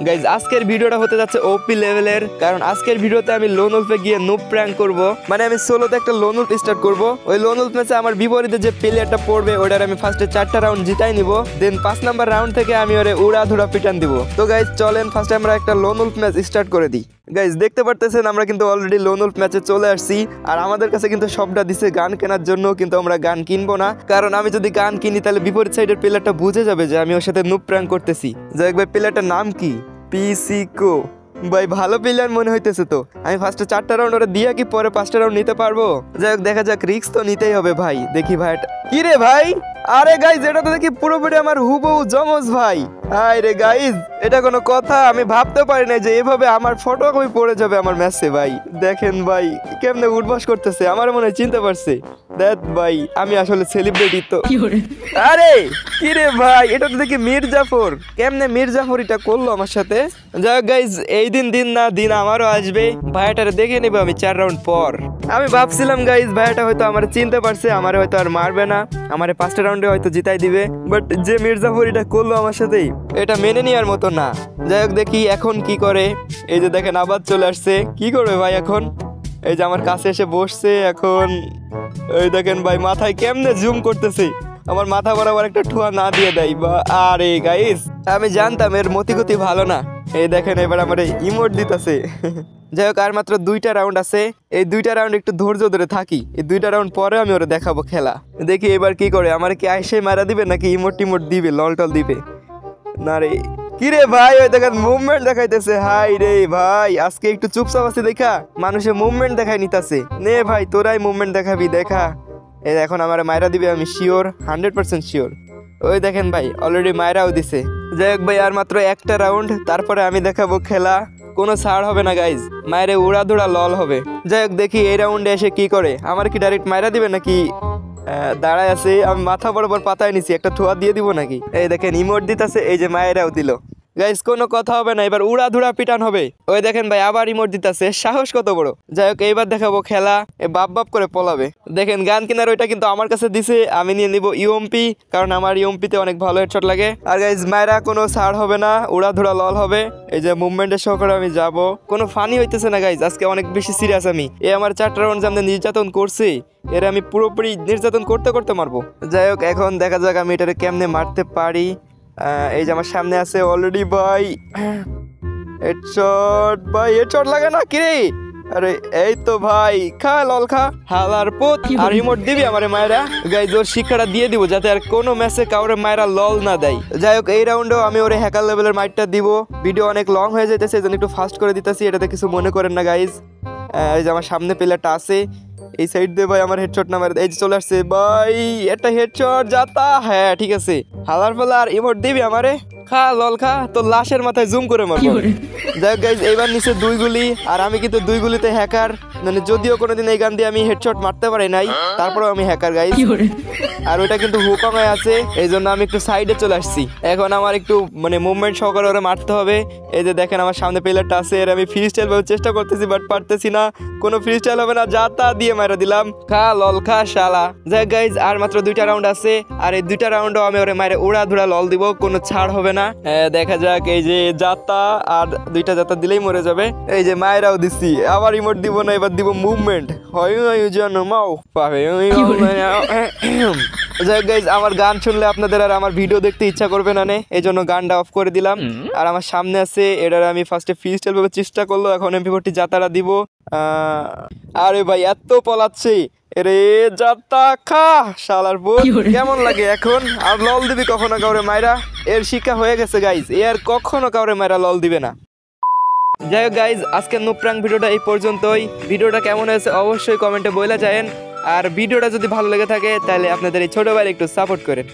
Guys আজকের ভিডিওটা হতে যাচ্ছে ওপি লেভেলের, কারণ আজকের ভিডিওতে আমি লোন উল্ফে গিয়ে নুব প্র্যাঙ্ক করব। মানে আমি সোলোতে একটা লোন উল্ফ স্টার্ট করব। ওই লোন উল্ফ ম্যাচে আমার বিপরীতে যে প্লেয়ারটা পড়বে ওটার আমি ফার্স্টে 4টা রাউন্ড জিতাই নিব, দেন 5 নাম্বার রাউন্ড থেকে আমি ওরে উড়া ধুরা পিটান দিব। তো গাইজ চলেন ফার্স্টে আমরা একটা লোন উল্ফ ম্যাচ স্টার্ট করে দিই। গাইজ দেখতে পারতেছেন আমরা কিন্তু অলরেডি লোন উল্ফ ম্যাচে চলে আসছি, আর আমাদের কাছে কিন্তু সবটা দিছে গান কেনার জন্য, কিন্তু আমরা গান কিনবো না, কারণ আমি যদি গান কিনি তাহলে বিপরীত সাইডের প্লেয়ারটা বুঝে যাবে যে আমি ওর সাথে নুব প্র্যাঙ্ক করতেছি। যাই হোক ভাই, প্লেয়ারটার নাম কি? পিসিকো। ভাই ভালো প্লেয়ার মনে হইতেছে। তো আমি ফার্স্টে 4টা রাউন্ড ওরা দিয়ে কি পরে 5টা রাউন্ড নিতে পারবো? যাই হোক দেখা যাক, রিস্ক তো নিতেই হবে ভাই। দেখি ভাই কি রে ভাই, আরে গাইজ এটা তো দেখি পুরোপুরি আমার হুবহু জমজ ভাই। হাই রে গাইজ, এটা কোনো কথা? আমি ভাবতে পারি না যে এভাবে আমার ফটো কপি পড়ে যাবে আমার ম্যাচে। ভাই দেখেন ভাই কেমনে উঠবাস করতেছে, আমার মনে হয় চিনতে পারছে। দেখ ভাই আমি আসলে সেলিব্রিটি তো। আরে কি রে ভাই, এটা তো দেখি মির্জাফর। কেমনে মির্জাফর এটা করলো আমার সাথে? যাই হোক গাইজ, এই দিন না দিন আমারও আসবে। ভাইয়াটারে দেখে নেবো আমি 4 রাউন্ড পর। আমি ভাবছিলাম গাইজ ভাইয়াটা হয়তো আমার চিনতে পারছে, আমার হয়তো আর মারবে না, আমার 5টা রাউন্ডে হয়তো জিতাই দিবে। বাট যে মির্জাফর এটা করলো আমার সাথেই, এটা মেনে নেওয়ার মতো না। যাই হোক দেখি এখন কি করে। এই যে দেখেন আবার চলে আসছে। কি করবে ভাই এখন? এই যে আমার কাছে এসে বসছে এখন। এই দেখেন ভাই মাথায় কেমনে জুম করতেছে, আমার মাথা বরাবর একটা ঠুয়া না দিয়ে দেয় বা। আরে গাইস আমি জানতাম এর মতিগতি ভালো না। এই দেখেন এবার আমার ইমোট দিতেছে। যাই হোক আর মাত্র 2টা রাউন্ড আছে। এই 2টা রাউন্ড একটু ধৈর্য ধরে থাকি, এই 2টা রাউন্ড পরে আমি ওরা দেখাবো খেলা। দেখি এবার কি করে, আমার কি আইসে মারা দিবে নাকি ইমোট টিমোট দিবে, লল টল দিবে না রে? কি রে ভাই, ওই দেখেন মুভমেন্ট দেখাইতেছে। হাই রে ভাই, আজকে একটু চুপচাপ আছে দেখা, মানুষের মুভমেন্ট দেখাই নিতেছে। নে ভাই তোরাই মুভমেন্ট দেখাবি, দেখা। এই এখন আমার মায়েরা দিবে, আমি শিওর, 100% শিওর। ওই দেখেন ভাই অলরেডি মায়েরাও দিছে। যাই হোক ভাই আর মাত্র 1টা রাউন্ড, তারপরে আমি দেখাবো খেলা। কোনো ছাড় হবে না গাইজ, মায়েরে উড়া ধুরা লল হবে। যাই হোক দেখি এই রাউন্ডে এসে কি করে, আমার কি ডাইরেক্ট মায়েরা দিবে নাকি দাঁড়ায় আছে? আমি মাথা বরাবর পাতায় নিছি, একটা ঠোয়া দিয়ে দিব নাকি? এই দেখেন ইমোট দিতেছে, এই যে মায়েরাও দিল। গাইজ কোনো কথা হবে না, এবার উড়া ধুরা পিটান হবে। ওই দেখেন ভাই আবার ইমোট দিতেছে, সাহস কত বড়। যাই হোক এইবার দেখাবো খেলা। এ বাপ বাপ করে পলাবে। দেখেন গান কেনার ওইটা কিন্তু আমার কাছে দিছে, আমি নিয়ে নিব ইউএমপি, কারণ আমার ইউএমপিতে অনেক ভালো হেডশট লাগে। আর গাইজ মায়েরা কোনো ছাড় হবে না, উড়া ধুরা লল হবে। এই যে মুভমেন্টের সহকারে আমি যাব, কোনো ফানি হইতেছে না গাইজ, আজকে অনেক বেশি সিরিয়াস আমি। এই আমার 4টা রাউন্ড সামনে নির্যাতন করছি, এর আমি পুরোপুরি নির্যাতন করতে করতে মারবো। যাই হোক এখন দেখা যাক আমি এটারে কেমনে মারতে পারি। এই যে আমার সামনে আছে অলরেডি ভাই হেডশট। ভাই হেডশট লাগে না কি রে? আরে এই তো ভাই, খা লল খা হালার পুত। আর রিমোট দিবি আমারে মায়েরা? গাইজ ওর শিক্ষাটা দিয়ে দিব যাতে আর কোনো ম্যাচে কাউরে মায়েরা লল না দেয়। যাই হোক এই রাউন্ডেও আমি ওরে হ্যাকার লেভেলের মাইটটা দিব। ভিডিও অনেক লং হয়ে যাইতেছে, এই জন্য একটু ফাস্ট করে দিতেছি, এটাতে কিছু মনে করেন না গাইজ। এই যে আমার সামনে প্লেয়ারটা আছে, এই সাইড দিয়ে ভাই আমার হেডশট না মারে। এই যে চলে আসছে ভাই, একটা হেডশট যাতা। হ্যাঁ ঠিক আছে, হালার পালার ইমোট দিবি আমারে? খা লল খা, তো লাশের মাথায় জুম করে মারবো। যাই হোক গাইজ এইবার নিচে 2 গুলি, আর আমি কিন্তু 2 গুলিতে হ্যাকার। মানে যদিও কোনোদিন এই গান দিয়ে আমি হেডশট মারতে পারি নাই, তারপরেও আমি হ্যাকার গাইজ। আর ওটা কিন্তু হুকং হয়ে আছে, এই জন্য আমি একটু সাইডে চলে আসছি। এখন আমার একটু মানে মুভমেন্ট সহকারে ওরা মারতে হবে। এই যে দেখেন আমার সামনে প্লেয়ারটা আছে, এর আমি ফ্রি স্টাইল ভাবে চেষ্টা করতেছি, বাট পারতেছি না। কোনো ফ্রি স্টাইল হবে না, যাতা দিয়ে মারা দিলাম। খা লল খা শালা। যাই গাইজ আর মাত্র 2টা রাউন্ড আছে, আর এই 2টা রাউন্ডও আমি ওরে মারে উড়া ধুরা লল দিব, কোনো ছাড় হবে না। দেখা যাক, এই যে যাতা, আর 2টা যাতা দিলেই মরে যাবে। এই যে মায়েরাও দিচ্ছি, আবার ইমোট দিব না, এবার দিব মুভমেন্ট। যাই গাইজ আমার গান শুনলে আপনাদের আর আমার ভিডিও দেখতে ইচ্ছা করবে না, এই জন্য গানটা অফ করে দিলাম। আর আমার সামনে আছে, এটার আমি ফার্স্টে ফ্রি স্টাইল ভাবে চেষ্টা করলো, এখন MP40 যাতারা দিব। আরে ভাই এত পলাচ্ছে রে, যাতা খা শালার বোন। কেমন লাগে এখন? আর লল দিবি কখনো কাউরে মাইরা? এর শিক্ষা হয়ে গেছে গাইজ, এ আর কখনো কাউরে মাইরা লল দিবে না। যাই হোক গাইজ আজকের নুব প্র্যাঙ্ক ভিডিওটা এই পর্যন্তই। ভিডিওটা কেমন হয়েছে অবশ্যই কমেন্টে বলে যায়েন, আর ভিডিওটা যদি ভালো লেগে থাকে তাহলে আপনাদের এই ছোট ভাইয়ের একটু সাপোর্ট করেন।